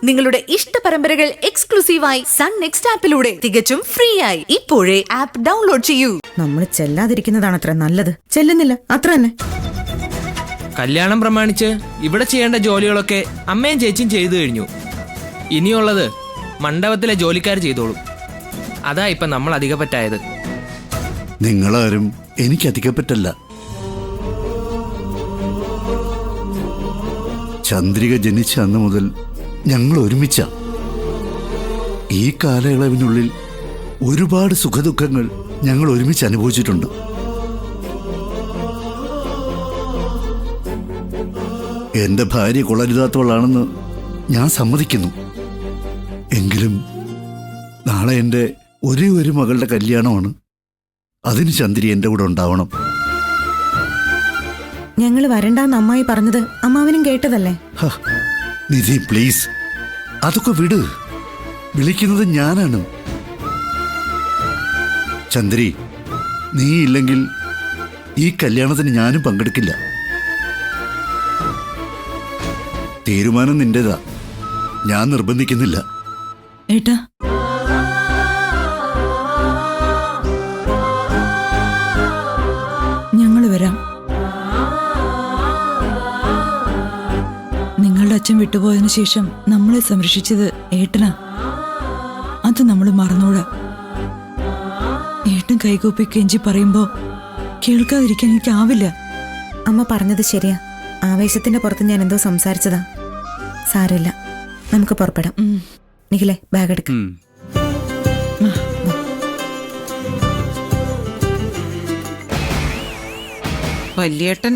നിങ്ങളുടെ ഇഷ്ട പരമ്പരകൾ എക്സ്ക്ലൂസീവായി സൺ നെക്സ്റ്റ് ആപ്പിലൂടെ തികച്ചും ഫ്രീ ആയി ഇപ്പോഴേ ആപ്പ് ഡൗൺലോഡ് ചെയ്യൂ. നമ്മൾ ചെല്ലാതിരിക്കുന്നതാണ് അത്ര നല്ലത്. ചെല്ലുന്നില്ല, അത്ര തന്നെ. കല്യാണം പ്രമാണിച്ച് ഇവിടെ ചെയ്യേണ്ട ജോലികളൊക്കെ അമ്മയും ചേച്ചിയും ചെയ്തു കഴിഞ്ഞു. ഇനിയുള്ളത് മണ്ഡപത്തിലെ ജോലിക്കാർ ചെയ്തോളും. അതാ ഇപ്പൊ നമ്മൾ അധികപ്പറ്റായത്. നിങ്ങളാരും എനിക്ക് അധികപ്പറ്റല്ല. ചന്ദ്രിക ജനിച്ച അന്ന് മുതൽ ഞങ്ങൾ ഒരുമിച്ച. ഈ കാലയളവിനുള്ളിൽ ഒരുപാട് സുഖദുഃഖങ്ങൾ ഞങ്ങൾ ഒരുമിച്ച് അനുഭവിച്ചിട്ടുണ്ട്. എന്റെ ഭാര്യ കൊള്ളരുതാത്തവളാണെന്ന് ഞാൻ സമ്മതിക്കുന്നു. എങ്കിലും നാളെ എൻ്റെ ഒരേ ഒരു മകളുടെ കല്യാണമാണ്. അതിന് ചന്ദ്രി എൻ്റെ കൂടെ ഉണ്ടാവണം. ഞങ്ങൾ വരണ്ടാന്ന് അമ്മായി പറഞ്ഞത് അമ്മാവനും കേട്ടതല്ലേ? നിധി, പ്ലീസ്, അതൊക്കെ വിട്. വിളിക്കുന്നത് ഞാനാണ്. ചന്ദ്രി, നീ ഇല്ലെങ്കിൽ ഈ കല്യാണത്തിന് ഞാനും പങ്കെടുക്കില്ല. തീരുമാനം നിന്റേതാ, ഞാൻ നിർബന്ധിക്കുന്നില്ല. ഏട്ടാ, ഞങ്ങൾ വരാം. നിങ്ങളുടെ അച്ഛൻ വിട്ടുപോയതിനു ശേഷം നമ്മളെ സംരക്ഷിച്ചത് ഏട്ടനാ. അത് നമ്മൾ മറന്നൂടാ. ഏട്ടൻ കൈകൂപ്പി കെഞ്ചി പറയുമ്പോ കേൾക്കാതിരിക്കാൻ എനിക്കാവില്ല. അമ്മ പറഞ്ഞത് ശരിയാ. ആവേശത്തിന്റെ പുറത്ത് ഞാൻ എന്തോ സംസാരിച്ചതാ. സാരമില്ല, നമുക്ക് പുറപ്പെടാം. നിഖിലേ, ബാഗ് എടുക്ക. വല്യേട്ടൻ